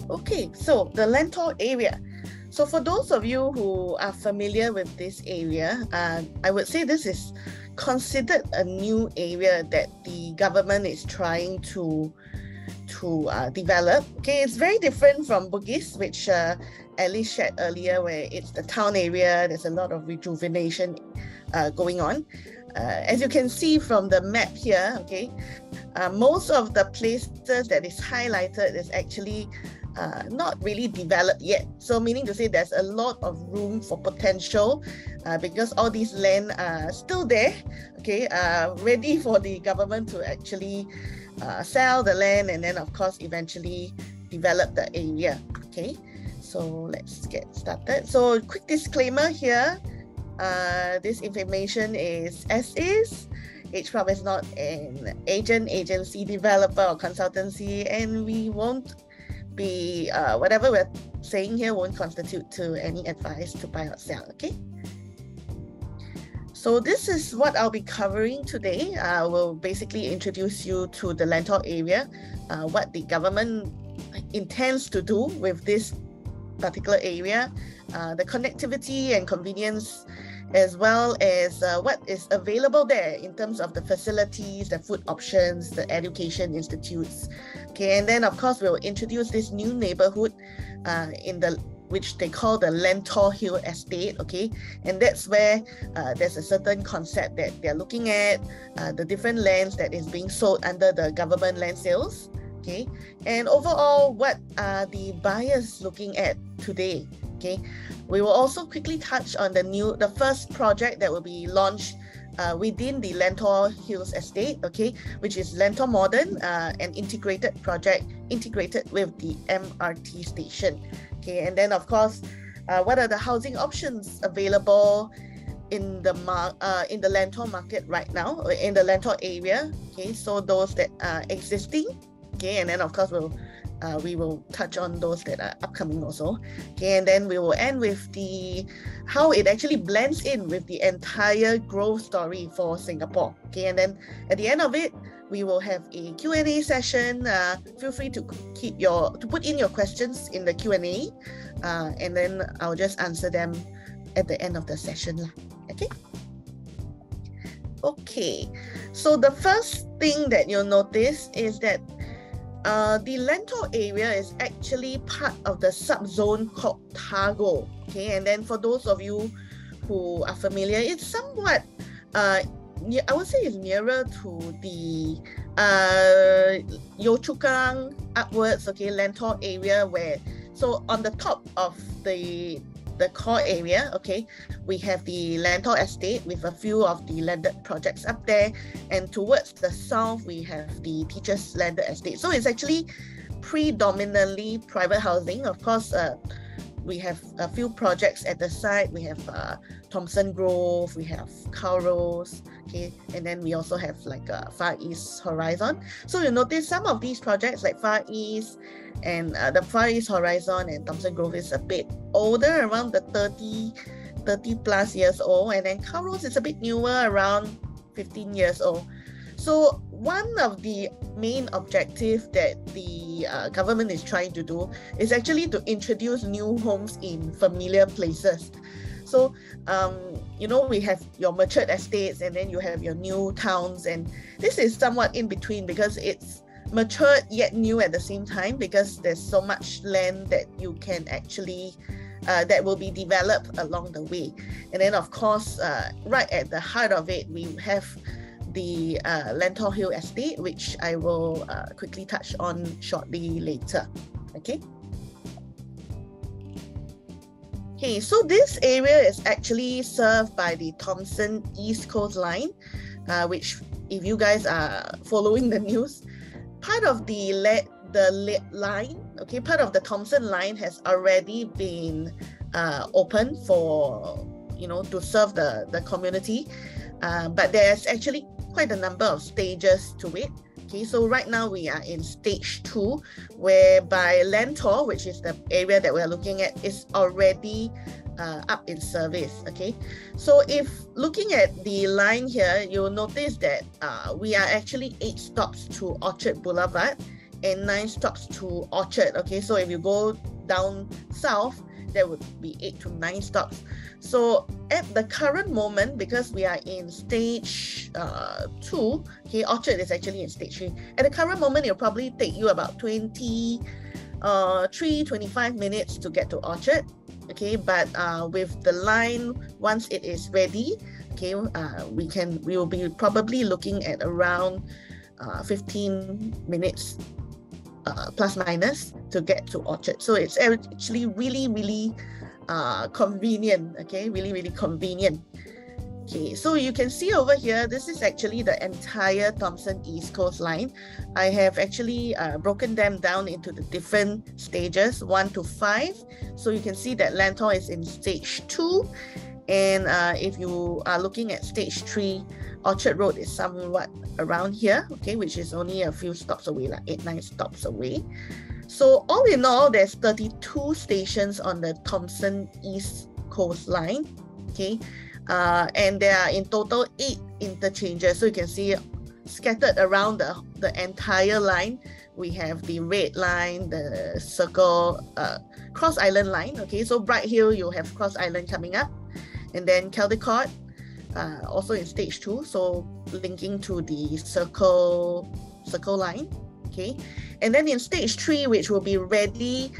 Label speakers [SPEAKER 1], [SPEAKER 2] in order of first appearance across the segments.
[SPEAKER 1] Okay, so the Lentor area. So for those of you who are familiar with this area, I would say this is considered a new area that the government is trying to develop. Okay, it's very different from Bugis, which Alice shared earlier, where it's the town area. There's a lot of rejuvenation going on. As you can see from the map here, okay, most of the places that is highlighted is actually not really developed yet. So meaning to say there's a lot of room for potential because all these land are still there, okay, ready for the government to actually sell the land and then of course eventually develop the area. Okay, so let's get started. So quick disclaimer here, this information is as is. EdgeProp is not an agent, agency, developer or consultancy, and we won't be whatever we're saying here won't constitute to any advice to buy or sell. Okay, so this is what I'll be covering today. I will basically introduce you to the Lentor area, what the government intends to do with this particular area, the connectivity and convenience, as well as what is available there in terms of the facilities, the food options, the education institutes. Okay, and then of course we'll introduce this new neighborhood which they call the Lentor Hill Estate. Okay, and that's where there's a certain concept that they're looking at, the different lands that is being sold under the government land sales. Okay, and overall, what are the buyers looking at today? Okay, we will also quickly touch on the first project that will be launched within the Lentor Hills Estate, okay, which is Lentor Modern, an integrated project integrated with the MRT station. Okay, and then of course, what are the housing options available in the Lentor market right now, or in the Lentor area? Okay, so those that are existing. Okay, and then of course we will touch on those that are upcoming also. Okay, and then we will end with how it actually blends in with the entire growth story for Singapore. Okay, and then at the end of it, we will have a Q&A session. Feel free to put in your questions in the Q&A, and then I'll just answer them at the end of the session. Okay. Okay, so the first thing that you'll notice is that the Lentor area is actually part of the subzone called Targo. Okay, and then for those of you who are familiar, it's somewhat, I would say it's nearer to the Yio Chu Kang upwards, okay, Lentor area, so on the top of the core area, okay, we have the Lentor Estate with a few of the landed projects up there, and towards the south we have the Teachers Landed Estate. So it's actually predominantly private housing. Of course, we have a few projects at the side. We have Thomson Grove, we have Calrose, okay, and then we also have like Far East Horizon. So you notice some of these projects like Far East and the Far East Horizon and Thomson Grove is a bit older, around the 30 plus years old, and then Calrose is a bit newer, around 15 years old. So one of the main objectives that the government is trying to do is actually to introduce new homes in familiar places. So, you know, we have your matured estates and then you have your new towns, and this is somewhat in between because it's matured yet new at the same time, because there's so much land that you can actually that will be developed along the way. And then of course, right at the heart of it, we have the Lentor Hill Estate, which I will quickly touch on shortly later. Okay. Okay, so this area is actually served by the Thomson-East Coast Line, which, if you guys are following the news, part of the line, okay, part of the Thomson line has already been opened for, you know, to serve the community, but there's actually quite a number of stages to it. Okay, so right now we are in stage 2, whereby Lentor, which is the area that we're looking at, is already up in service. Okay, so if looking at the line here, you'll notice that we are actually 8 stops to Orchard Boulevard, and 9 stops to Orchard. Okay, so if you go down south, there would be 8 to 9 stops. So at the current moment, because we are in stage 2, okay, Orchard is actually in stage 3. At the current moment, it'll probably take you about 25 minutes to get to Orchard. Okay, but with the line, once it is ready, okay, we will be probably looking at around 15 minutes plus minus to get to Orchard. So it's actually really convenient. Okay, really convenient. Okay, so you can see over here, this is actually the entire Thomson-East Coast Line. I have actually broken them down into the different stages, 1 to 5. So you can see that Lentor is in stage 2. And if you are looking at stage 3, Orchard Road is somewhat around here, okay, which is only a few stops away, like 8-9 stops away. So all in all, there's 32 stations on the Thomson-East Coast Line, okay. And there are in total 8 interchanges. So you can see scattered around the entire line. We have the Red Line, the Circle, Cross Island Line. Okay, so Bright Hill, you have Cross Island coming up. And then Caldecott, also in stage 2, so linking to the Circle Line. Okay, and then in stage 3, which will be ready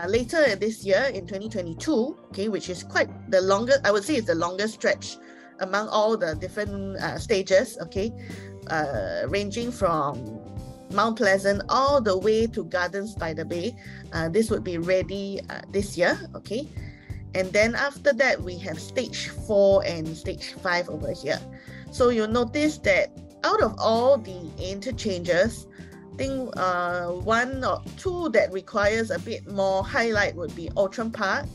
[SPEAKER 1] later this year in 2022, okay, which is quite the longest, I would say it's the longest stretch among all the different stages, okay, ranging from Mount Pleasant all the way to Gardens by the Bay. This would be ready this year, okay. And then after that, we have stage 4 and stage 5 over here. So you'll notice that out of all the interchanges, I think 1 or 2 that requires a bit more highlight would be Outram Park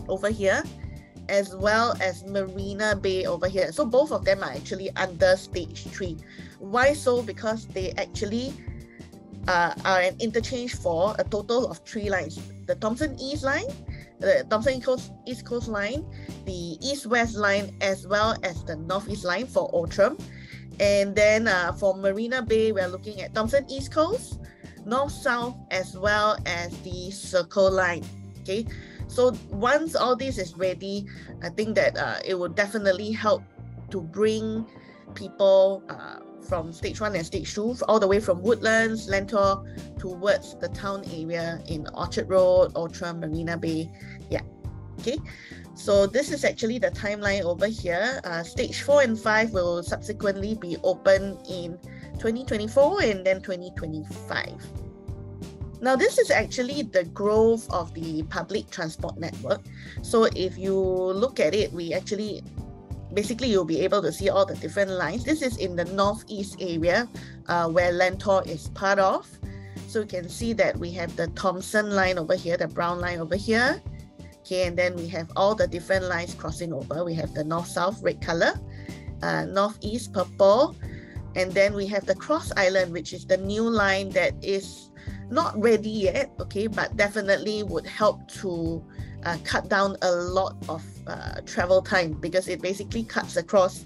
[SPEAKER 1] over here, as well as Marina Bay over here. So both of them are actually under stage 3. Why so? Because they actually are an interchange for a total of 3 lines. The Thomson-East Line, the Thomson-East Coast Line, the East-West Line, as well as the North-East Line for Outram. And then for Marina Bay, we're looking at Thomson-East Coast, North-South, as well as the Circle Line. Okay, so once all this is ready, I think that it will definitely help to bring people from stage 1 and stage 2, all the way from Woodlands, Lentor, towards the town area in Orchard Road, Outram, Marina Bay. Yeah, okay. So this is actually the timeline over here. Stage 4 and 5 will subsequently be open in 2024 and then 2025. Now, this is actually the growth of the public transport network. So if you look at it, we actually, basically you'll be able to see all the different lines. This is in the northeast area where Lentor is part of. So you can see that we have the Thomson line over here, the brown line over here. Okay, and then we have all the different lines crossing over. We have the north-south red color, northeast purple, and then we have the Cross Island, which is the new line that is not ready yet, okay, but definitely would help to cut down a lot of travel time, because it basically cuts across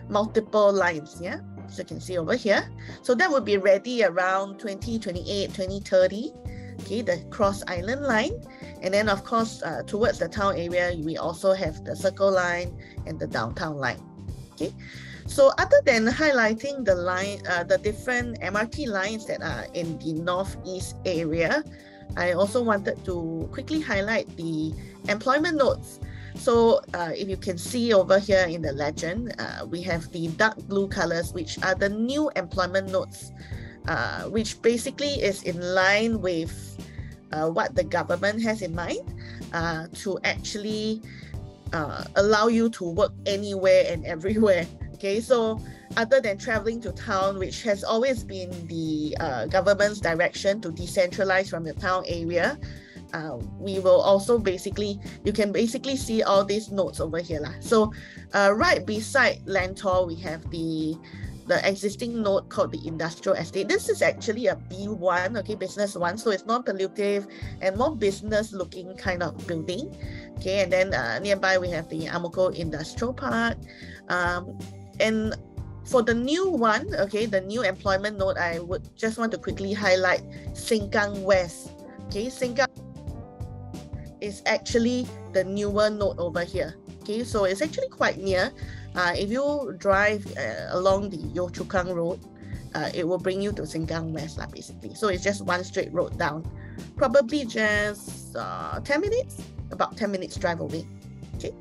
[SPEAKER 1] multiple lines. Yeah, so you can see over here. So that would be ready around 2028, 2030. Okay, the Cross Island line. And then of course, towards the town area, we also have the Circle Line and the Downtown Line. Okay, so other than highlighting the line, the different MRT lines that are in the northeast area, I also wanted to quickly highlight the employment notes. So if you can see over here in the legend, we have the dark blue colors, which are the new employment notes, which basically is in line with what the government has in mind to actually allow you to work anywhere and everywhere. Okay, so other than traveling to town, which has always been the government's direction to decentralize from the town area, we will also basically, you can basically see all these notes over here. So right beside Lentor, we have the existing node called the industrial estate. This is actually a B1, okay, business 1, so it's non-pollutive and more business looking kind of building. Okay, and then nearby we have the Amoko Industrial Park. And For the new one, okay, the new employment node, I would just want to quickly highlight Sengkang West. Okay, Sengkang is actually the newer node over here. Okay, so it's actually quite near. If you drive along the Yio Chu Kang Road, it will bring you to Sengkang West, basically. So it's just one straight road down. Probably just 10 minutes, about 10 minutes drive away. Okay.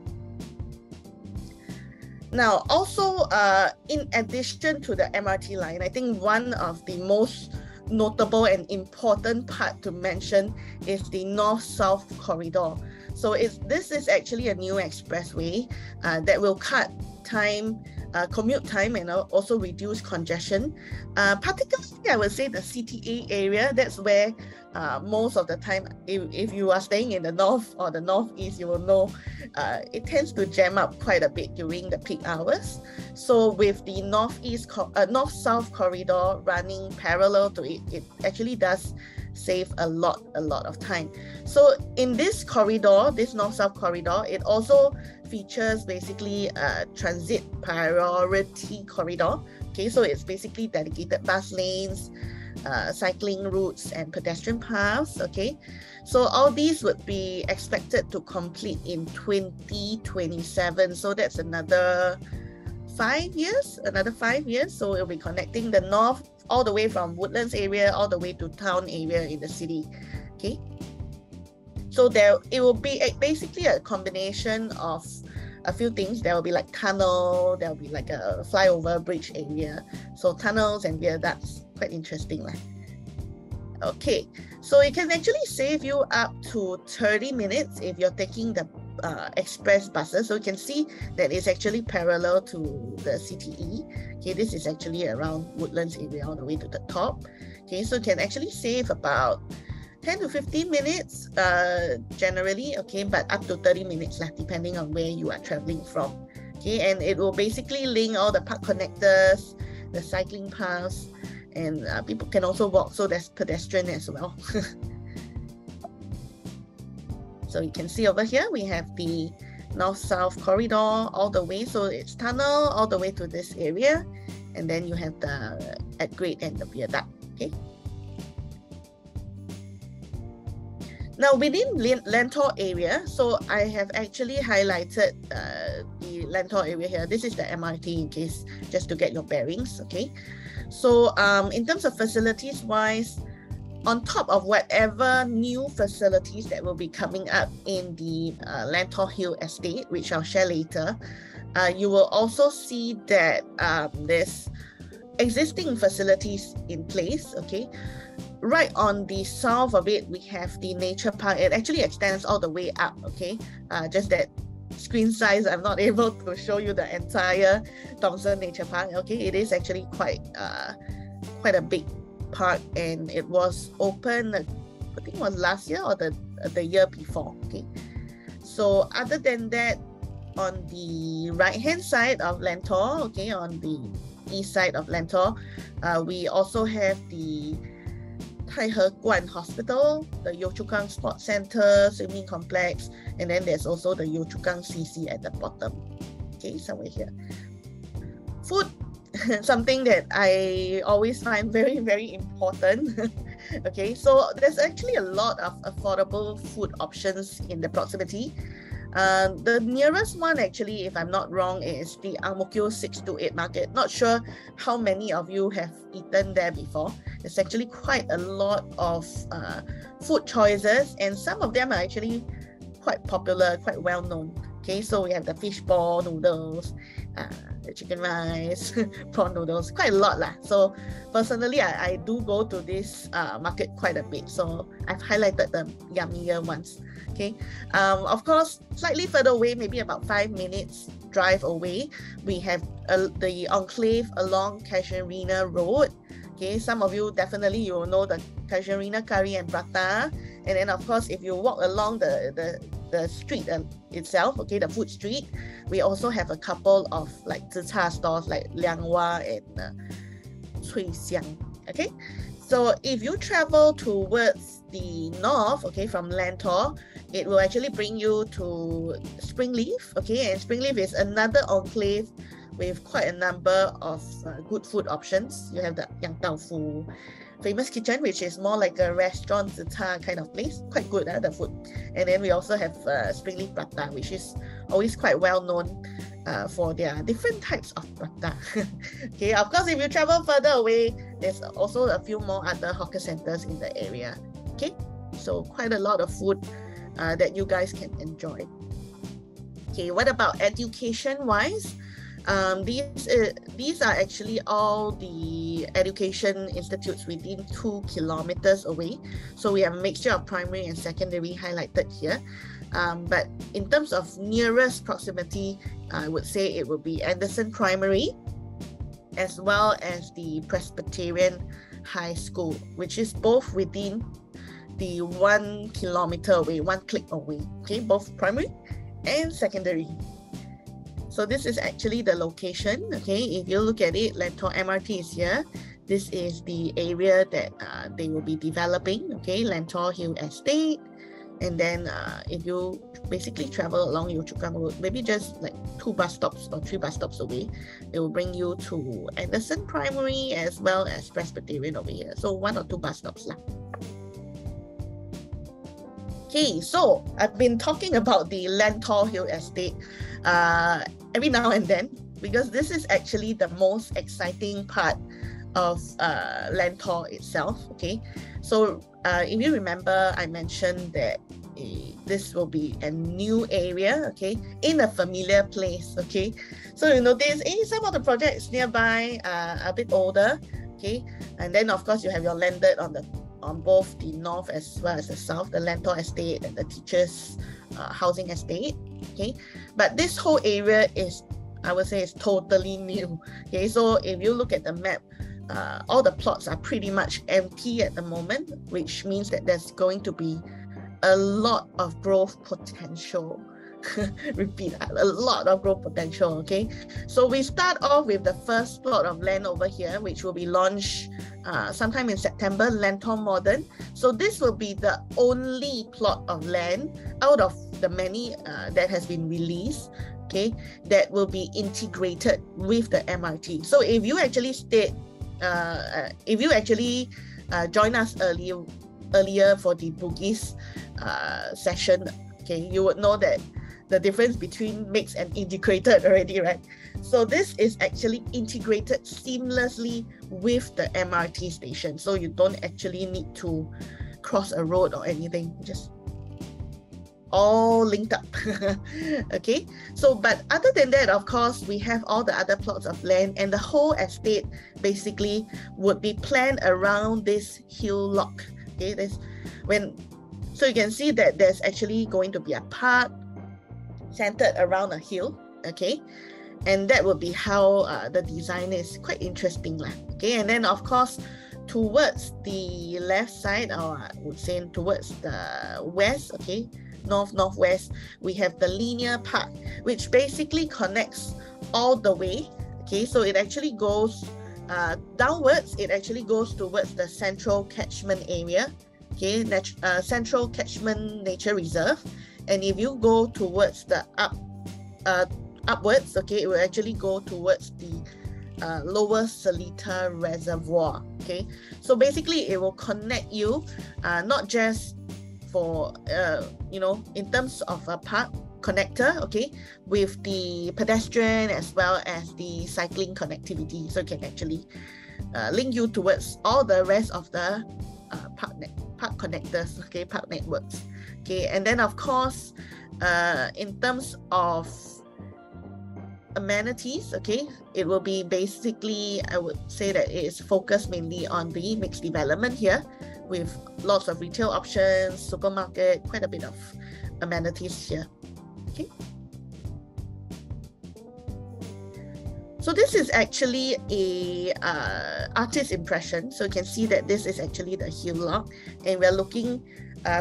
[SPEAKER 1] Now, also, in addition to the MRT line, I think one of the most notable and important part to mention is the North-South corridor. So this is actually a new expressway that will cut time, commute time, and also reduce congestion. Particularly, I would say the CTA area, that's where most of the time, if you are staying in the north or the northeast, you will know it tends to jam up quite a bit during the peak hours. So with the north-south corridor running parallel to it, it actually does save a lot of time. So in this corridor, this north-south corridor, it also features basically a transit priority corridor. Okay, so it's basically dedicated bus lanes, cycling routes, and pedestrian paths. Okay, so all these would be expected to complete in 2027. So that's another 5 years, So it'll be connecting the north all the way from Woodlands area all the way to town area in the city. Okay, so it will be basically a combination of a few things. There will be like tunnel, there will be like a flyover bridge area. So tunnels and viaducts, quite interesting. Okay, so it can actually save you up to 30 minutes if you're taking the express buses. So you can see that it's actually parallel to the CTE. Okay, this is actually around Woodlands area all the way to the top. Okay, so you can actually save about 10 to 15 minutes generally, okay, but up to 30 minutes depending on where you are traveling from. Okay, and it will basically link all the park connectors, the cycling paths, and people can also walk, so there's pedestrian as well. So you can see over here, we have the north-south corridor all the way. So it's tunnel all the way to this area. And then you have the at-grade and the viaduct, okay? Now within Lentor area, so I have actually highlighted the Lentor area here. This is the MRT in case, just to get your bearings, okay? So in terms of facilities wise, on top of whatever new facilities that will be coming up in the Lentor Hill estate, which I'll share later, you will also see that there's existing facilities in place, okay? Right on the south of it, we have the nature park. It actually extends all the way up, okay? Just that screen size, I'm not able to show you the entire Thomson Nature Park, okay? It is actually quite a big park, and it was open, I think it was last year or the year before, okay? So other than that, on the right-hand side of Lentor, okay, on the east side of Lentor, we also have the Tai He Guan Hospital, the Yio Chu Kang Sports Center, swimming complex, and then there's also the Yio Chu Kang CC at the bottom, okay, somewhere here. Food, something that I always find very, very important. Okay, so there's actually a lot of affordable food options in the proximity. The nearest one, actually, if I'm not wrong, is the Ang Mo Kio 628 Market. Not sure how many of you have eaten there before. There's actually quite a lot of food choices, and some of them are actually quite popular, quite well known. Okay, so we have the fishball noodles, the chicken rice, prawn noodles, quite a lot lah. So personally, I do go to this market quite a bit. So I've highlighted the yummier ones. Okay, of course, slightly further away, maybe about 5 minutes drive away, we have the enclave along Casuarina Road. Okay, some of you definitely you will know the Casuarina curry and prata. And then of course, if you walk along the street itself, okay, the food street, we also have a couple of like zi cha stores like Liang Hua and Cui Xiang. Okay, so if you travel towards the north, okay, from Lentor, it will actually bring you to Springleaf, okay, and Springleaf is another enclave with quite a number of good food options. You have the Yang Dao Fu Famous Kitchen, which is more like a restaurant kind of place. Quite good, the food. And then we also have Spring Leaf Prata, which is always quite well known for their different types of prata. Okay, of course, if you travel further away, there's also a few more other hawker centers in the area. Okay, so quite a lot of food that you guys can enjoy. Okay, what about education-wise? These are actually all the education institutes within 2 kilometers away. So we have a mixture of primary and secondary highlighted here. But in terms of nearest proximity, I would say it would be Anderson Primary, as well as the Presbyterian High School, which is both within the 1 kilometer away, 1 click away. Okay, both primary and secondary. So this is actually the location. Okay, if you look at it, Lentor MRT is here. This is the area that they will be developing. Okay, Lentor Hill Estate. And then if you basically travel along Yio Chu Kang Road, maybe just like 2 bus stops or 3 bus stops away, it will bring you to Anderson Primary as well as Presbyterian over here. So 1 or 2 bus stops lah. Okay, so I've been talking about the Lentor Hill Estate every now and then, because this is actually the most exciting part of Lentor itself. Okay, so if you remember, I mentioned that this will be a new area, okay, in a familiar place. Okay, so you notice some of the projects nearby are a bit older. Okay, and then of course you have your landed on both the north as well as the south, the Lentor Estate and the Teachers Housing Estate. Okay, but this whole area is, I would say, is totally new. Okay, so if you look at the map, all the plots are pretty much empty at the moment, which means that there's going to be a lot of growth potential. Repeat, a lot of growth potential. Okay, so we start off with the first plot of land over here, which will be launched sometime in September, Lentor Modern. So this will be the only plot of land out of the many that has been released, okay, that will be integrated with the MRT. So if you actually join us earlier for the Bugis session, okay, you would know that the difference between mixed and integrated already, right? So this is actually integrated seamlessly with the MRT station. So you don't actually need to cross a road or anything, just all linked up. Okay, so but other than that, of course, we have all the other plots of land, and the whole estate basically would be planned around this hill lock. Okay, so you can see that there's actually going to be a park centered around a hill. Okay, and that will be how the design is. Quite interesting lah. Okay, and then of course towards the left side, or I would say towards the west, okay, northwest, we have the linear park, which basically connects all the way. Okay, so it actually goes downwards. It actually goes towards the central catchment area. Okay, central catchment nature reserve. And if you go towards the upwards, okay, it will actually go towards the lower Seletar Reservoir. Okay, so basically it will connect you not just for in terms of a park connector, okay, with the pedestrian as well as the cycling connectivity. So it can actually link you towards all the rest of the park connectors, okay, park networks. Okay, and then of course, in terms of amenities, okay, it will be basically, I would say that it is focused mainly on the mixed development here, with lots of retail options, supermarket, quite a bit of amenities here. Okay. So this is actually a artist impression. So you can see that this is actually the hill lock, and we're looking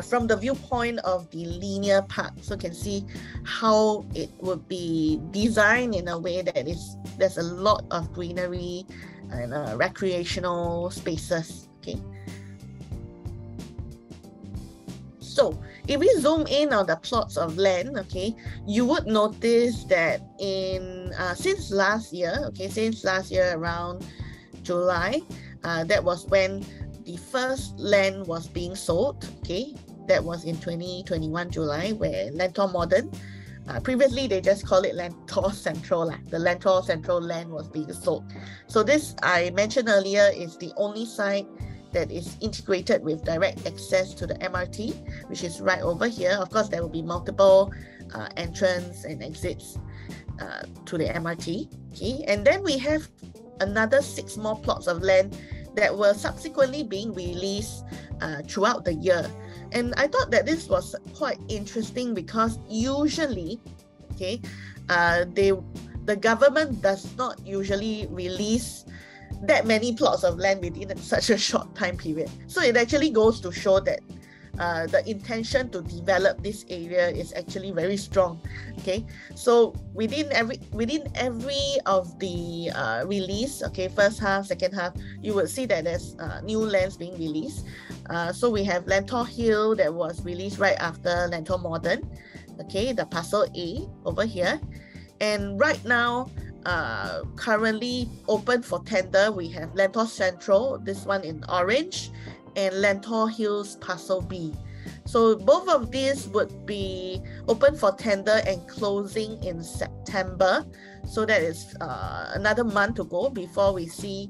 [SPEAKER 1] from the viewpoint of the linear park. So you can see how it would be designed in a way that there's a lot of greenery and recreational spaces. Okay. So if we zoom in on the plots of land, okay, you would notice that since last year around July, that was when the first land was being sold. Okay, that was in 2021 July, where Lentor Modern, previously they just call it Lentor Central. The Lentor Central land was being sold. So this, I mentioned earlier, is the only site that is integrated with direct access to the MRT, which is right over here. Of course, there will be multiple entrance and exits to the MRT. Okay, and then we have another 6 more plots of land that were subsequently being released throughout the year. And I thought that this was quite interesting because usually, okay, the government does not usually release that many plots of land within such a short time period. So it actually goes to show that the intention to develop this area is actually very strong. Okay, so within every of the release, okay, first half, second half, you will see that there's new lands being released. So we have Lentor Hill that was released right after Lentor Modern, okay, the parcel A over here. And right now, currently open for tender, we have Lentor Central, this one in orange, and Lentor Hills Parcel B. So both of these would be open for tender and closing in September. So that is another month to go before we see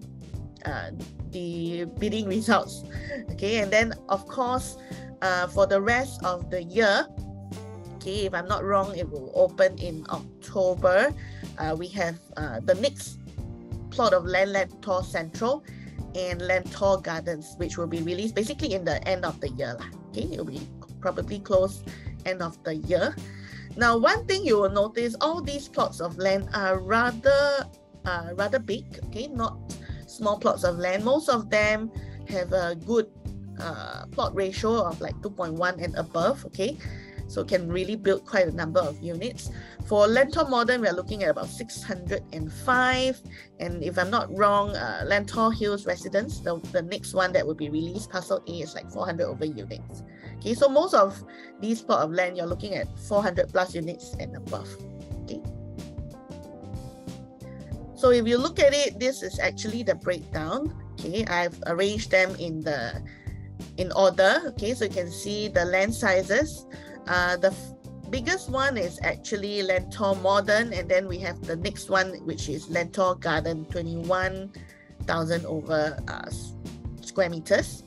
[SPEAKER 1] the bidding results. Okay, and then of course, for the rest of the year, okay, if I'm not wrong, it will open in October. We have the next plot of land, Lentor Central and Lentor Gardens, which will be released basically in the end of the year. Okay, it will be probably closed end of the year. Now, one thing you will notice, all these plots of land are rather big, okay, not small plots of land. Most of them have a good plot ratio of like 2.1 and above, okay, so can really build quite a number of units. For Lentor Modern, we are looking at about 605, and if I'm not wrong, Lentor Hills Residence, the next one that will be released, parcel A, is like 400 over units. Okay, so most of these plot of land, you're looking at 400 plus units and above. Okay, so if you look at it, this is actually the breakdown. Okay, I've arranged them in order. Okay, so you can see the land sizes. The biggest one is actually Lentor Modern, and then we have the next one, which is Lentor Garden, 21,000 over square meters.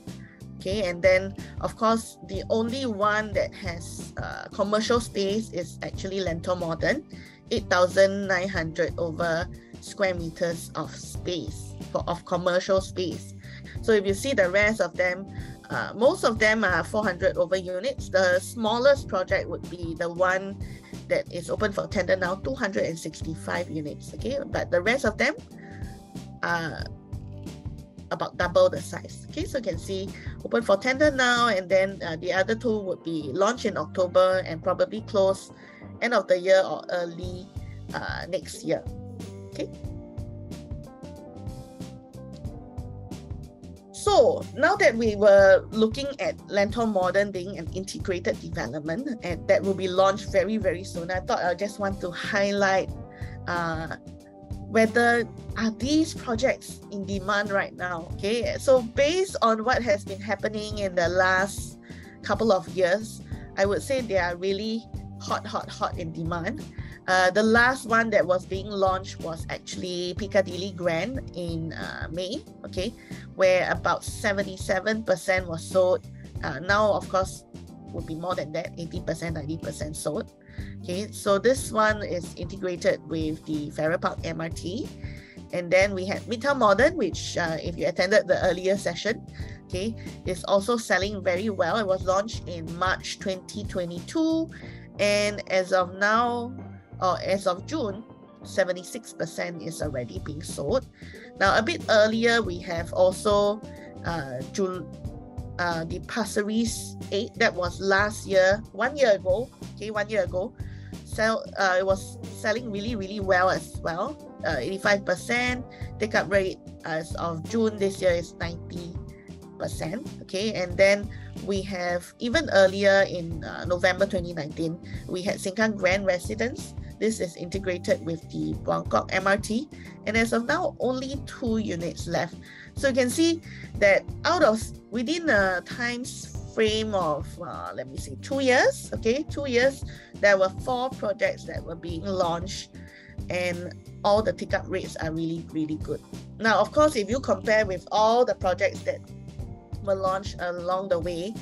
[SPEAKER 1] Okay, and then of course the only one that has commercial space is actually Lentor Modern, 8,900 over square meters of space of commercial space. So if you see the rest of them, most of them are 400 over units. The smallest project would be the one that is open for tender now, 265 units. Okay, but the rest of them are about double the size. Okay, so you can see open for tender now, and then the other two would be launched in October and probably close end of the year or early next year. Okay. So now that we were looking at Lentor Modern being an integrated development and that will be launched very, very soon, I thought I just want to highlight whether are these projects in demand right now. Okay, so based on what has been happening in the last couple of years, I would say they are really hot in demand. The last one that was being launched was actually Piccadilly Grand in May, okay, where about 77% was sold. Now, of course, would be more than that, 80%, 90% sold. Okay, so this one is integrated with the Farrer Park MRT. And then we had Midtown Modern, which if you attended the earlier session, okay, is also selling very well. It was launched in March 2022. And as of now, or as of June, 76% is already being sold. Now, a bit earlier, we have also the Pasir Ris 8, that was last year, 1 year ago, okay, 1 year ago. It was selling really, really well as well. 85% take-up rate as of June this year is 90%. okay, and then we have even earlier in November 2019, we had Sengkang Grand Residence. This is integrated with the Buangkok MRT, and as of now, only 2 units left. So you can see that within a time frame of, let me see, 2 years, okay, 2 years, there were 4 projects that were being launched, and all the take-up rates are really, really good. Now, of course, if you compare with all the projects that were launched along the way,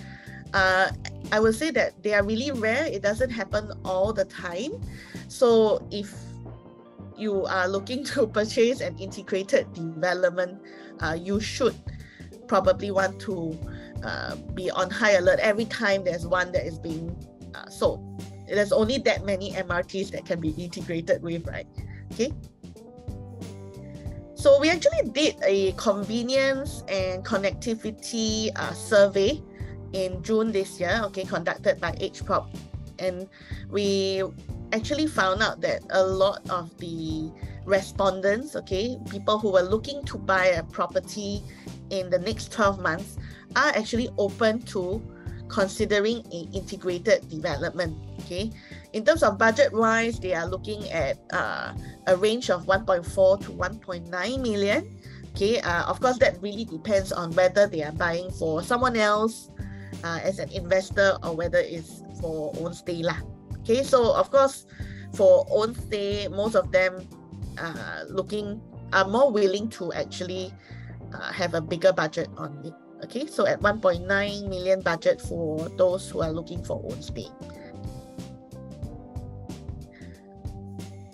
[SPEAKER 1] I will say that they are really rare. It doesn't happen all the time. So if you are looking to purchase an integrated development, you should probably want to be on high alert every time there's one that is being sold. There's only that many MRTs that can be integrated with, right? Okay. So we actually did a convenience and connectivity survey in June this year, okay, conducted by EdgeProp's, and we actually found out that a lot of the respondents, okay, people who were looking to buy a property in the next 12 months are actually open to considering an integrated development, okay. In terms of budget-wise, they are looking at a range of 1.4 to 1.9 million, okay. Of course, that really depends on whether they are buying for someone else as an investor or whether it's for own stay lah. Okay, so of course, for own stay, most of them are more willing to actually have a bigger budget on it. Okay, so at 1.9 million budget for those who are looking for own stay.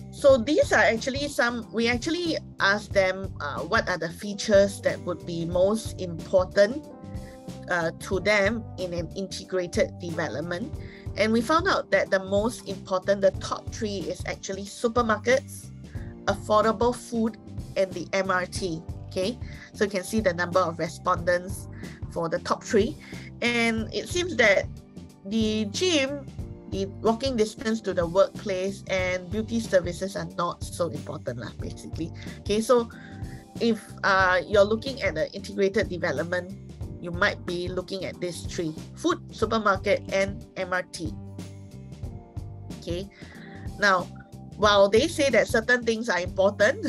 [SPEAKER 1] So these are actually we actually asked them what are the features that would be most important to them in an integrated development. And we found out that the most important, the top 3 is actually supermarkets, affordable food, and the MRT, okay? So you can see the number of respondents for the top 3. And it seems that the gym, the walking distance to the workplace, and beauty services are not so important lah, basically. Okay, so if you're looking at the integrated development, you might be looking at these 3: food, supermarket, and MRT. Okay, now, while they say that certain things are important,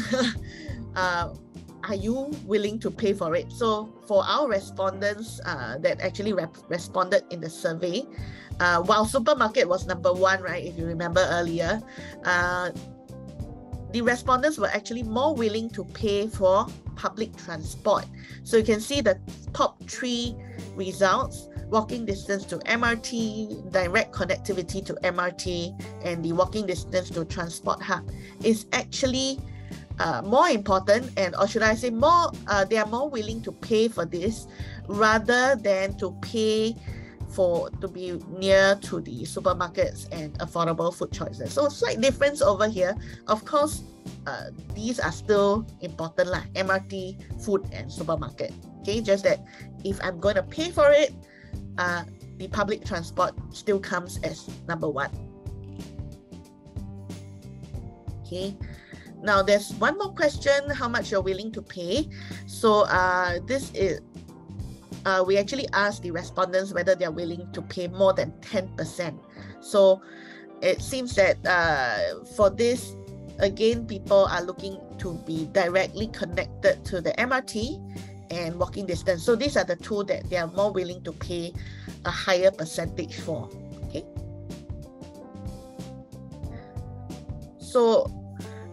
[SPEAKER 1] are you willing to pay for it? So for our respondents that actually responded in the survey, while supermarket was number 1, right, if you remember earlier, the respondents were actually more willing to pay for public transport. So you can see the top 3 results: walking distance to MRT, direct connectivity to MRT, and the walking distance to transport hub is actually more important, and or should I say more, they are more willing to pay for this rather than to pay to be near to the supermarkets and affordable food choices. So slight difference over here. Of course, these are still important lah, MRT, food, and supermarket. Okay, just that if I'm going to pay for it, the public transport still comes as number 1. Okay, now there's one more question: how much you're willing to pay. So this is we actually asked the respondents whether they're willing to pay more than 10%. So it seems that for this, again, people are looking to be directly connected to the MRT and walking distance. So these are the 2 that they are more willing to pay a higher percentage for. Okay. So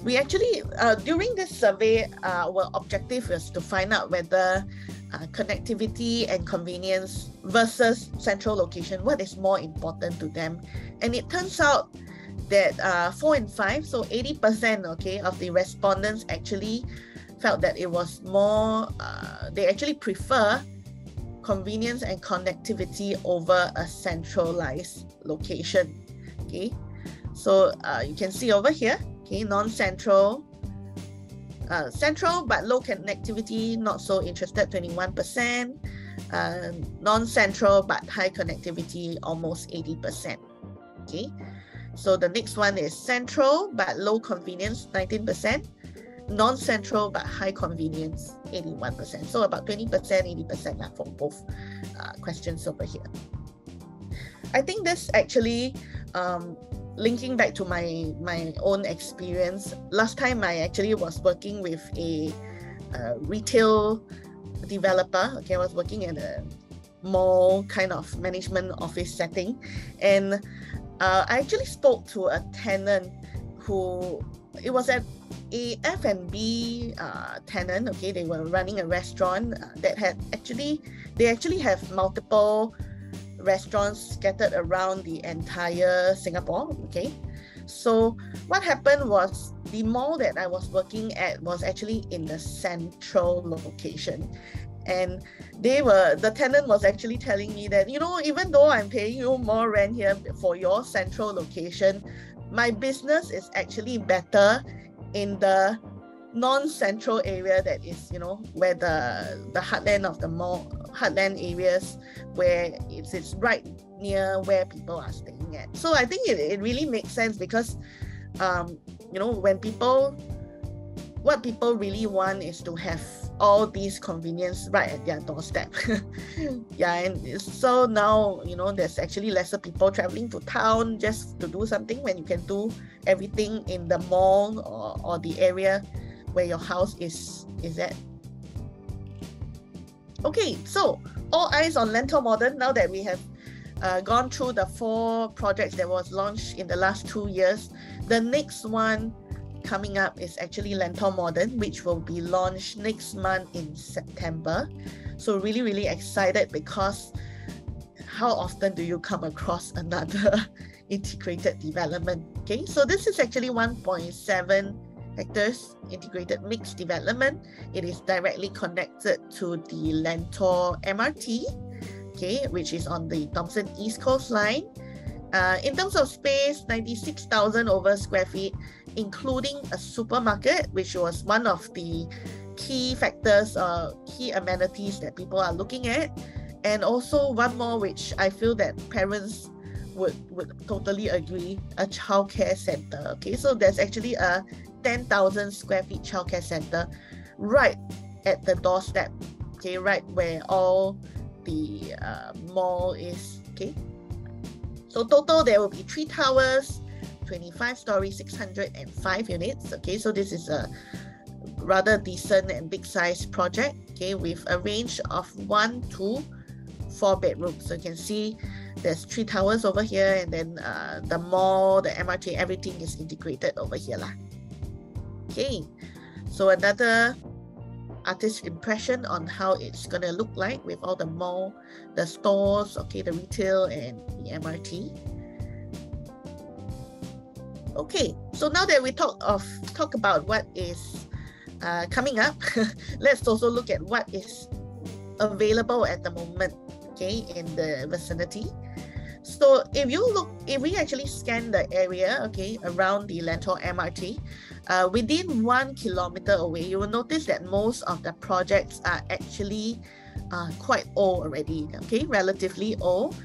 [SPEAKER 1] we actually, during this survey, our objective was to find out whether connectivity and convenience versus central location, what is more important to them. And it turns out that 4 and 5, so 80%, okay, of the respondents actually felt that it was more, they actually prefer convenience and connectivity over a centralized location. Okay, so you can see over here, okay, non-central, central but low connectivity, not so interested, 21%. Non-central but high connectivity, almost 80%. Okay, so the next one is central but low convenience, 19%. non-central but high convenience, 81%. So about 20%, 80% for both questions over here. I think this actually, linking back to my own experience, last time I actually was working with a retail developer. Okay, I was working in a mall kind of management office setting, and I actually spoke to a tenant who, it was at a F&B tenant. Okay, they were running a restaurant that had they actually have multiple restaurants scattered around the entire Singapore. Okay, so what happened was the mall that I was working at was actually in the central location, and the tenant was actually telling me that, you know, even though I'm paying you more rent here for your central location, my business is actually better in the non-central area, that is, you know, where the heartland of the mall, heartland areas, where it's right near where people are staying at. So I think it really makes sense, because you know, what people really want is to have all these convenience right at their doorstep. Yeah, and so now, you know, there's actually lesser people traveling to town just to do something, when you can do everything in the mall or the area where your house is at. Okay, so all eyes on Lentor Modern. Now that we have gone through the 4 projects that was launched in the last 2 years, the next one coming up is actually Lentor Modern, which will be launched next month in September. So really, really excited, because how often do you come across another integrated development? Okay, so this is actually 1.7 hectares integrated mixed development. It is directly connected to the Lentor MRT, okay, which is on the Thomson-East Coast Line. In terms of space, 96,000 over square feet, including a supermarket, which was one of the key factors, key amenities that people are looking at. And also one more, which I feel that parents would totally agree, a childcare center. Okay, so there's actually a 10,000 square feet childcare center right at the doorstep, okay, right where all the mall is. Okay, so total there will be 3 towers, 25 stories, 605 units. Okay, so this is a rather decent and big size project, okay, with a range of 1 to 4 bedrooms. So you can see there's 3 towers over here, and then the mall, the MRT, everything is integrated over here lah. Okay, so another artist impression on how it's gonna look like with all the mall, the stores, okay, the retail and the MRT. Okay, so now that we talk about what is coming up, let's also look at what is available at the moment, okay, in the vicinity. So if we actually scan the area, okay, around the Lentor MRT, within 1 kilometer away, you will notice that most of the projects are actually quite old already, okay, relatively old.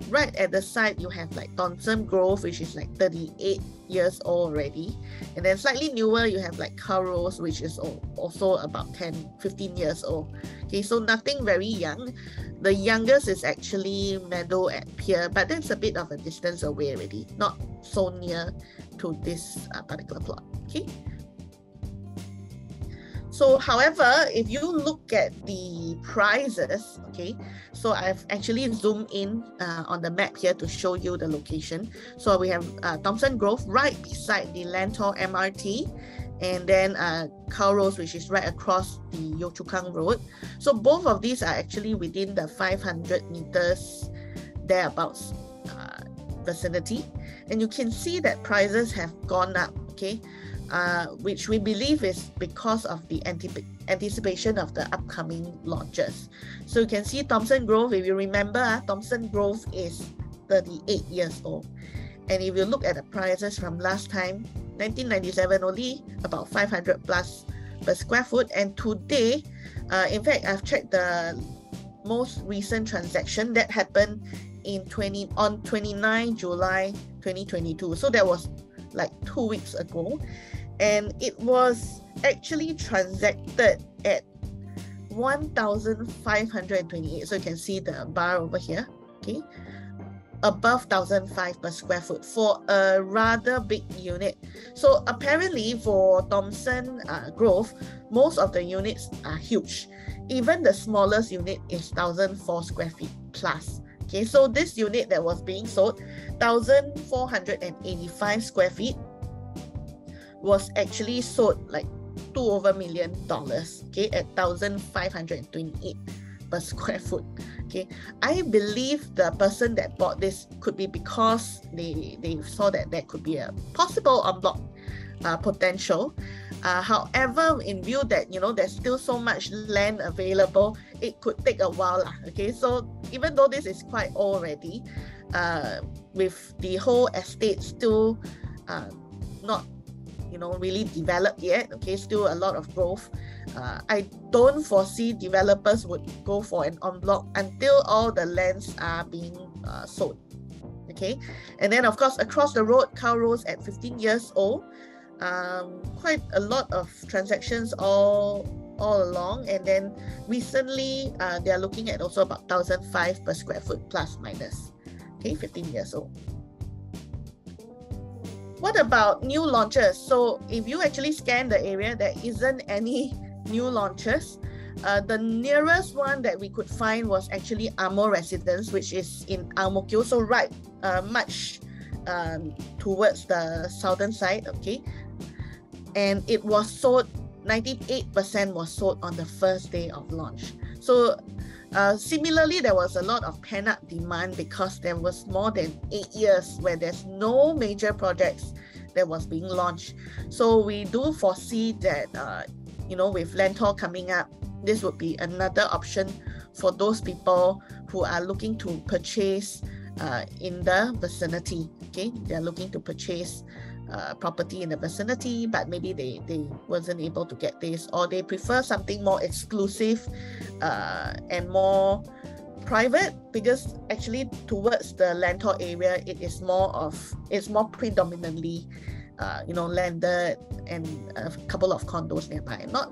[SPEAKER 1] Right at the side, you have like Thomson Grove, which is like 38 years old already. And then slightly newer, you have like Carros, which is also about 10-15 years old. Okay, so nothing very young. The youngest is actually Meadow at Pier, but that's a bit of a distance away already, not so near to this particular plot. Okay. So, however, if you look at the prices, okay, so I've actually zoomed in on the map here to show you the location. So we have Thomson Grove right beside the Lentor MRT, and then Carros, which is right across the Yio Chu Kang Road. So both of these are actually within the 500 meters thereabouts vicinity, and you can see that prices have gone up, okay, which we believe is because of the anticipation of the upcoming launches. So you can see Thomson Grove, if you remember, Thomson Grove is 38 years old. And if you look at the prices from last time, 1997, only about 500 plus per square foot. And today, in fact, I've checked the most recent transaction that happened on 29 July 2022. So that was like 2 weeks ago. and it was actually transacted at 1,528. So you can see the bar over here, okay, above 1,005 per square foot for a rather big unit. So apparently for Thomson Grove, most of the units are huge. Even the smallest unit is 1,004 square feet plus. Okay, so this unit that was being sold, 1,485 square feet, was actually sold like $2 million, okay, at 1,528 per square foot. Okay, I believe the person that bought this could be because they saw that there could be a possible en bloc potential. However, in view that, you know, there's still so much land available, it could take a while. Okay, so even though this is quite old already, with the whole estate still not, you know, really developed yet, okay, still a lot of growth, I don't foresee developers would go for an en bloc until all the lands are being sold. Okay, and then of course across the road, Calrose at 15 years old, quite a lot of transactions all along, and then recently they are looking at also about 1,005 per square foot plus minus. Okay, 15 years old. What about new launches? So if you actually scan the area, there isn't any new launches. The nearest one that we could find was actually Amo Residence, which is in Ang Mo Kio, so right much towards the southern side, okay? And it was sold, 98% was sold on the first day of launch. So similarly, there was a lot of pent-up demand because there was more than 8 years where there's no major projects that was being launched. So we do foresee that, you know, with Lentor coming up, this would be another option for those people who are looking to purchase in the vicinity. Okay, they're looking to purchase property in the vicinity, but maybe they wasn't able to get this, or they prefer something more exclusive and more private, because actually towards the Lentor area, it's more predominantly you know, landed and a couple of condos nearby, not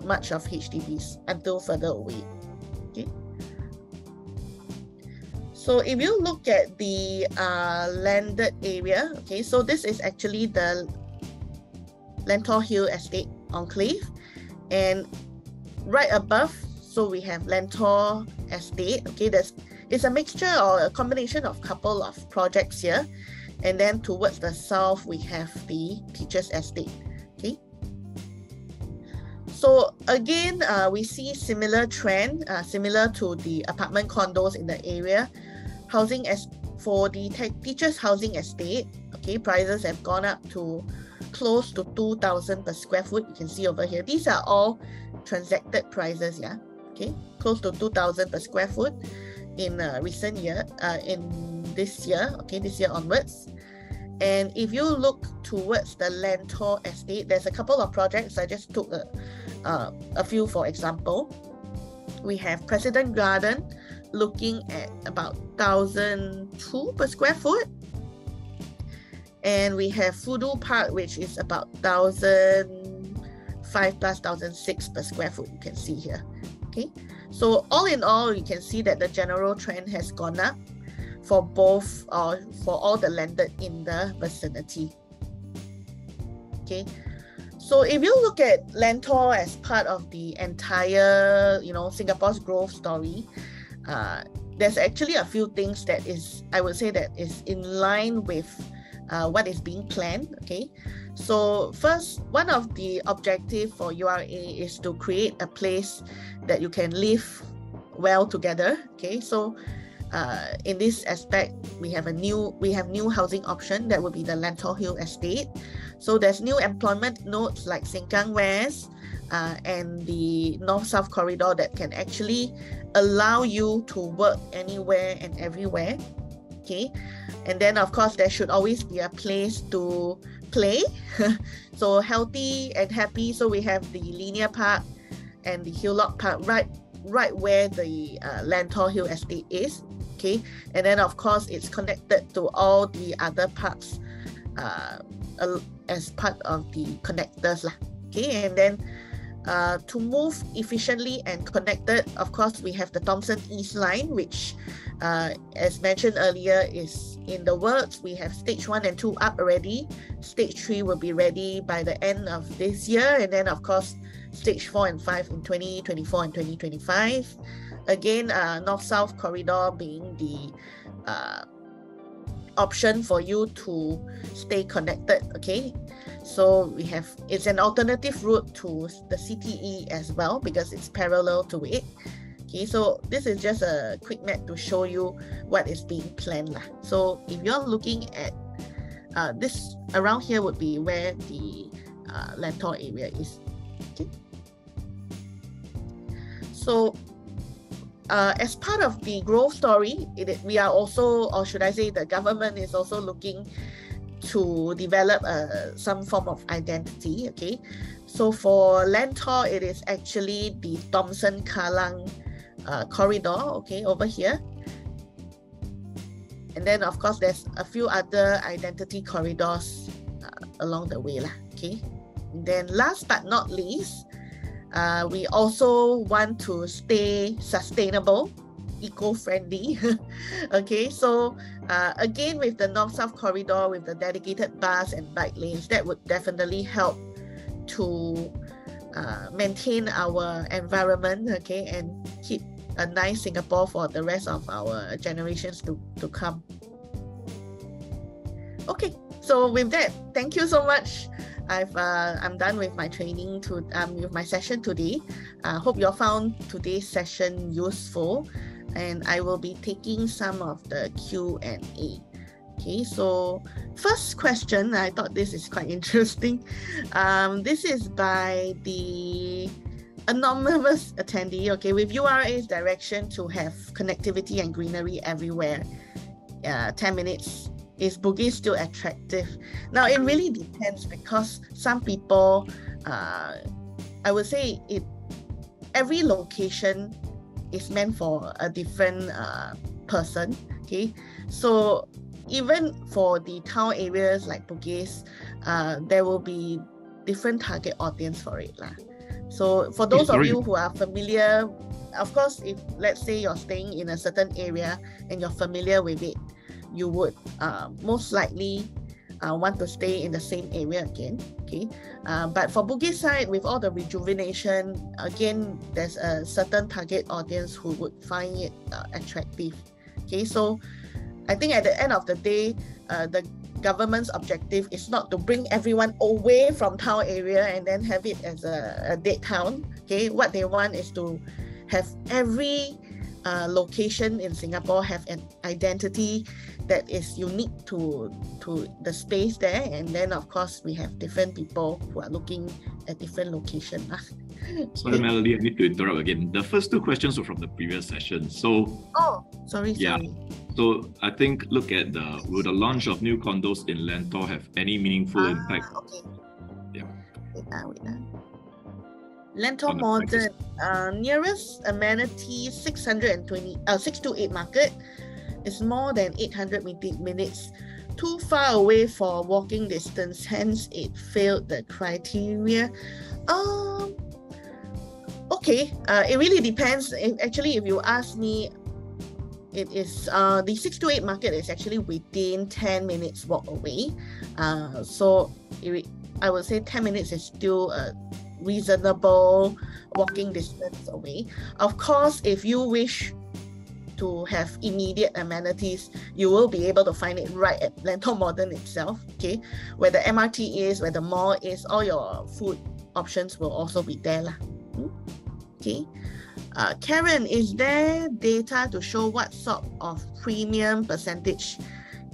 [SPEAKER 1] much of HDBs until further away. Okay, so if you look at the landed area, okay, so this is actually the Lentor Hill Estate Enclave, and right above, so we have Lentor Estate. Okay, it's a mixture or a combination of couple of projects here, and then towards the south we have the Peaches Estate. Okay, so again, we see similar trend, similar to the apartment condos in the area. Housing as for the Peaches Housing Estate, okay, prices have gone up to close to 2,000 per square foot. You can see over here, these are all transacted prices, yeah, okay, close to 2,000 per square foot in recent year, in this year, okay, this year onwards. And if you look towards the Lentor Estate, there's a couple of projects. I just took a few for example. We have President Garden, looking at about 1,002 per square foot. And we have Fudu Park, which is about 1,005 plus 1,006 per square foot, you can see here. Okay, so all in all, you can see that the general trend has gone up for both, for all the landed in the vicinity. Okay, so if you look at Lentor as part of the entire, you know, Singapore's growth story, there's actually a few things that is, I would say, that is in line with what is being planned. Okay, so first, one of the objectives for URA is to create a place that you can live well together. Okay, so in this aspect, we have new housing option that would be the Lentor Hill Estate. So there's new employment nodes like Sengkang West and the North-South corridor that can actually allow you to work anywhere and everywhere. Okay, and then of course there should always be a place to play. So healthy and happy. So we have the Linear Park and the Hillock Park right where the Lentor Hill Estate is. Okay, and then of course it's connected to all the other parks as part of the connectors lah. Okay, and then to move efficiently and connected, of course, we have the Thomson-East Line, which, as mentioned earlier, is in the works. We have stage 1 and 2 up already. Stage 3 will be ready by the end of this year. And then, of course, stage 4 and 5 in 2024 and 2025. Again, North-South corridor being the option for you to stay connected, okay? So we have, it's an alternative route to the CTE as well because it's parallel to it. Okay, so this is just a quick map to show you what is being planned lah. So if you're looking at this, around here would be where the Lentor area is. Okay. So as part of the growth story, we are also, or should I say the government is also looking to develop some form of identity, okay? So for Lentor, it is actually the Thomson-Kallang corridor, okay, over here. And then of course, there's a few other identity corridors along the way lah, okay? And then last but not least, we also want to stay sustainable, eco-friendly. Okay, so again, with the North-South corridor, with the dedicated bus and bike lanes, that would definitely help to maintain our environment, okay, and keep a nice Singapore for the rest of our generations to come. Okay, so with that, thank you so much. I'm done with my training with my session today. Hope you all found today's session useful, and I will be taking some of the Q&A. Okay, so first question, I thought this is quite interesting. This is by the anonymous attendee, okay, with URA's direction to have connectivity and greenery everywhere. 10 minutes. Is Bugis still attractive? Now, it really depends because some people, I would say every location is meant for a different person, okay? So even for the town areas like Bugis, there will be different target audience for it lah. So for those of you who are familiar, of course, if let's say you're staying in a certain area and you're familiar with it, you would most likely want to stay in the same area again, okay? But for Bugis side, with all the rejuvenation, again, there's a certain target audience who would find it attractive, okay? So I think at the end of the day, the government's objective is not to bring everyone away from town area and then have it as a dead town, okay? What they want is to have every location in Singapore have an identity that is unique to the space there, and then of course we have different people who are looking at different locations.
[SPEAKER 2] Sorry, Melody, I need to interrupt again. The first two questions were from the previous session. So
[SPEAKER 1] sorry.
[SPEAKER 2] So I think look at will the launch of new condos in Lentor have any meaningful impact?
[SPEAKER 1] Okay.
[SPEAKER 2] Yeah.
[SPEAKER 1] Wait. Lentor Modern, nearest amenity 628 Market is more than 800 minutes, too far away for walking distance, hence it failed the criteria. Okay, it really depends. Actually, if you ask me, it is the 628 Market is actually within 10 minutes walk away. So I would say 10 minutes is still a reasonable walking distance away. Of course, if you wish to have immediate amenities, you will be able to find it right at Lentor Modern itself, okay? Where the MRT is, where the mall is, all your food options will also be there lah. Okay. Karen, is there data to show what sort of premium percentage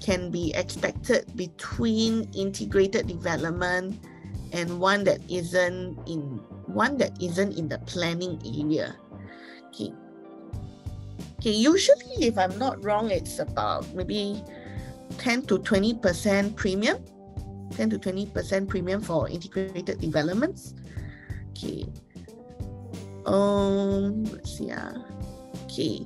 [SPEAKER 1] can be expected between integrated development and one that isn't in the planning area? Okay, usually, if I'm not wrong, it's about maybe 10 to 20% premium. 10 to 20% premium for integrated developments. Okay. Let's see. Okay.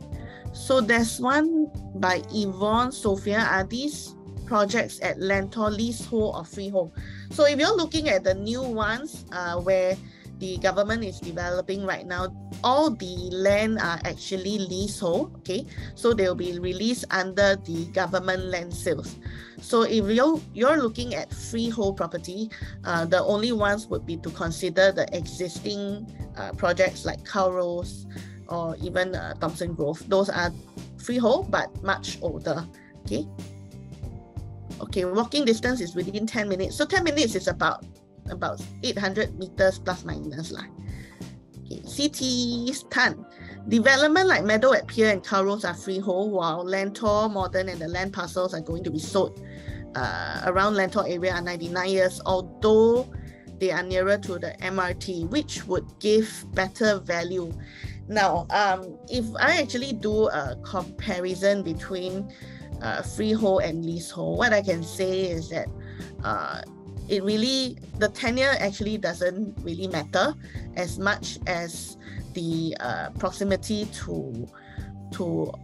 [SPEAKER 1] So there's one by Yvonne Sophia. Are these projects at Lentor, leasehold or freehold. So if you're looking at the new ones where the government is developing right now, all the land are actually leasehold, okay? So they'll be released under the government land sales. So if you're looking at freehold property, the only ones would be to consider the existing projects like Cowrose or even Thomson Grove. Those are freehold but much older, okay? Okay, walking distance is within 10 minutes. So 10 minutes is about 800 meters plus minus lah. Okay, CT Tan. Development like Meadow at Pier and Cowrose are freehold, while Lentor, Modern and the land parcels are going to be sold around Lentor area are 99 years, although they are nearer to the MRT, which would give better value. Now, if I actually do a comparison between freehold and leasehold, what I can say is that the tenure actually doesn't really matter as much as the proximity to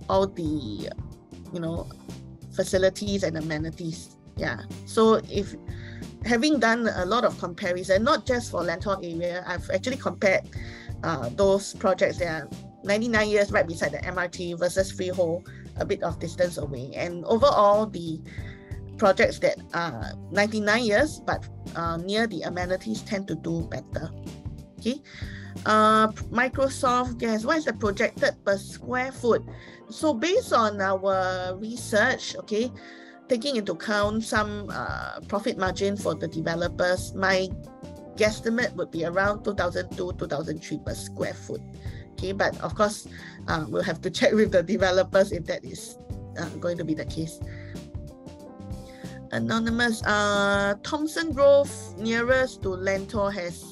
[SPEAKER 1] all the facilities and amenities. Yeah. So if having done a lot of comparison, not just for Lentor area, I've actually compared those projects that are 99 years right beside the MRT versus freehold a bit of distance away. And overall, the projects that are 99 years but near the amenities tend to do better. Okay. Microsoft Gas, what is the projected per square foot? So based on our research, okay, taking into account some profit margin for the developers, my guesstimate would be around 2002, 2003 per square foot. Okay, but of course, we'll have to check with the developers if that is going to be the case. Anonymous, Thomson Grove nearest to Lentor has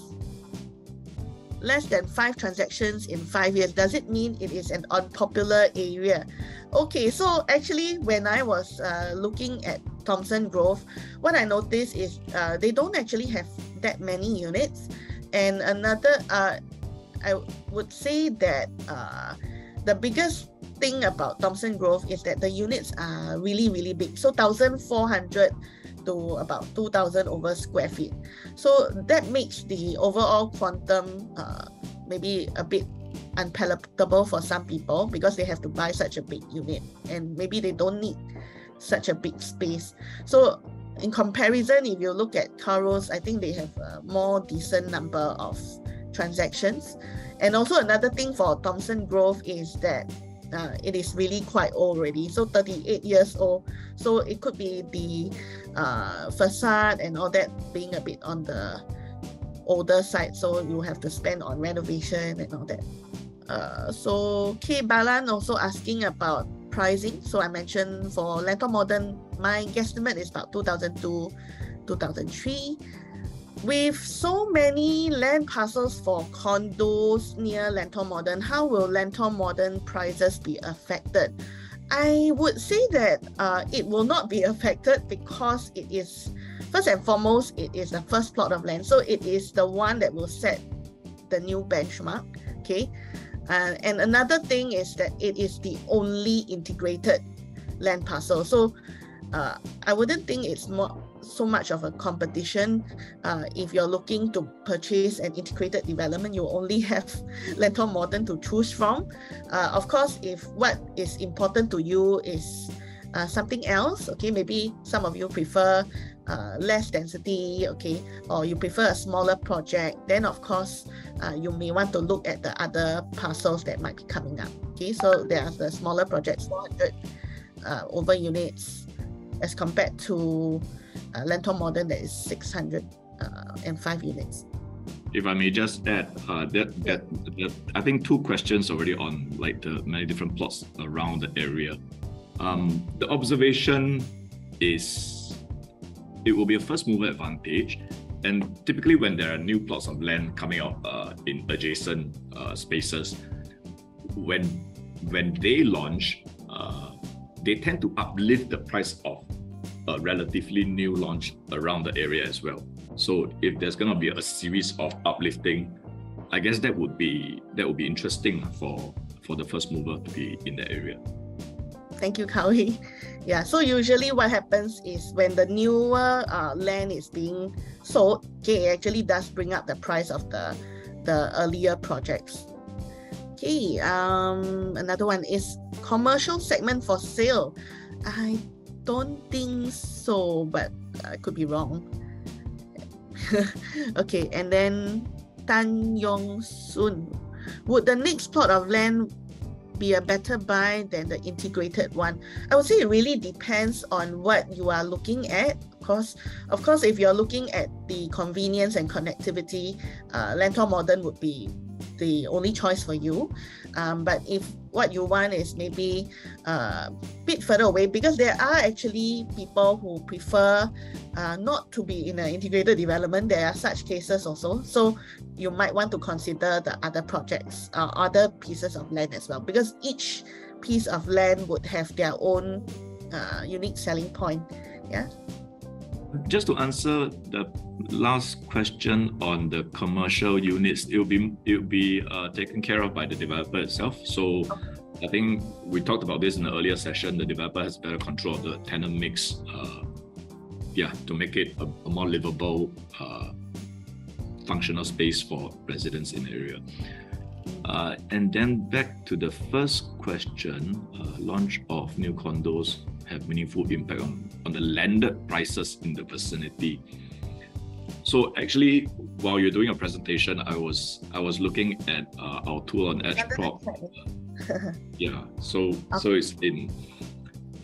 [SPEAKER 1] less than 5 transactions in 5 years. Does it mean it is an unpopular area? Okay, so actually when I was looking at Thomson Grove, what I noticed is they don't actually have that many units. And another, I would say that the biggest thing about Thomson Grove is that the units are really, really big. So 1,400 to about 2,000 over square feet. So that makes the overall quantum maybe a bit unpalatable for some people because they have to buy such a big unit and maybe they don't need such a big space. So in comparison, if you look at Cowrose, I think they have a more decent number of transactions. And also another thing for Thomson Grove is that it is really quite old already, so 38 years old. So it could be the facade and all that being a bit on the older side, so you have to spend on renovation and all that. So K Balan also asking about pricing. So I mentioned for Lentor Modern, my guesstimate is about 2002, 2003. With so many land parcels for condos near Lentor Modern, how will Lentor Modern prices be affected? I would say that it will not be affected because it is, first and foremost, it is the first plot of land. So it is the one that will set the new benchmark, okay? And another thing is that it is the only integrated land parcel. So I wouldn't think it's so much of a competition. If you're looking to purchase an integrated development, you only have Lentor Modern to choose from. Of course, if what is important to you is something else, okay, maybe some of you prefer less density, okay, or you prefer a smaller project, then of course you may want to look at the other parcels that might be coming up. Okay, so there are the smaller projects, 400 over units, as compared to Lentor Modern that is 605 units.
[SPEAKER 2] If I may just add, I think 2 questions already on like the many different plots around the area. The observation is it will be a first mover advantage, and typically when there are new plots of land coming out in adjacent spaces, when they launch, they tend to uplift the price of a relatively new launch around the area as well. So if there's going to be a series of uplifting, I guess that would be interesting for the first mover to be in the area.
[SPEAKER 1] Thank you, Kawi. Yeah, so usually what happens is when the newer land is being sold, okay, it actually does bring up the price of the earlier projects. Okay, another one is commercial segment for sale. I don't think so, but I could be wrong. Okay, and then Tan Yong Sun. Would the next plot of land be a better buy than the integrated one? I would say it really depends on what you are looking at. Of course, if you're looking at the convenience and connectivity, Lentor Modern would be the only choice for you. But if what you want is maybe a bit further away, because there are actually people who prefer not to be in an integrated development, there are such cases also. So you might want to consider the other projects, other pieces of land as well, because each piece of land would have their own unique selling point. Yeah.
[SPEAKER 2] Just to answer the last question on the commercial units, it will be taken care of by the developer itself. So I think we talked about this in the earlier session. The developer has better control of the tenant mix, to make it a more livable, functional space for residents in the area. And then back to the first question, launch of new condos have meaningful impact on the landed prices in the vicinity. So actually, while you're doing a presentation, I was looking at our tool on EdgeProp's. So it's in.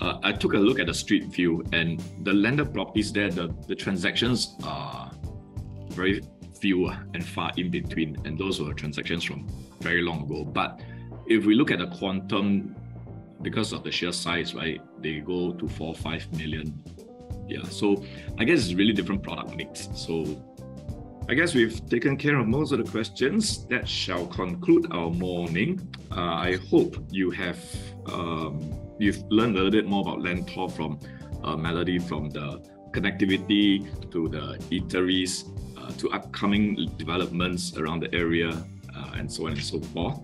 [SPEAKER 2] I took a look at the street view, and the landed properties there, the transactions are very few and far in between, and those were transactions from very long ago. But if we look at the quantum, because of the sheer size, right, they go to 4 or 5 million. Yeah, so I guess it's really different product mix. So I guess we've taken care of most of the questions. That shall conclude our morning. I hope you have you've learned a little bit more about Lentor from Melody, from the connectivity to the eateries, to upcoming developments around the area, and so on and so forth.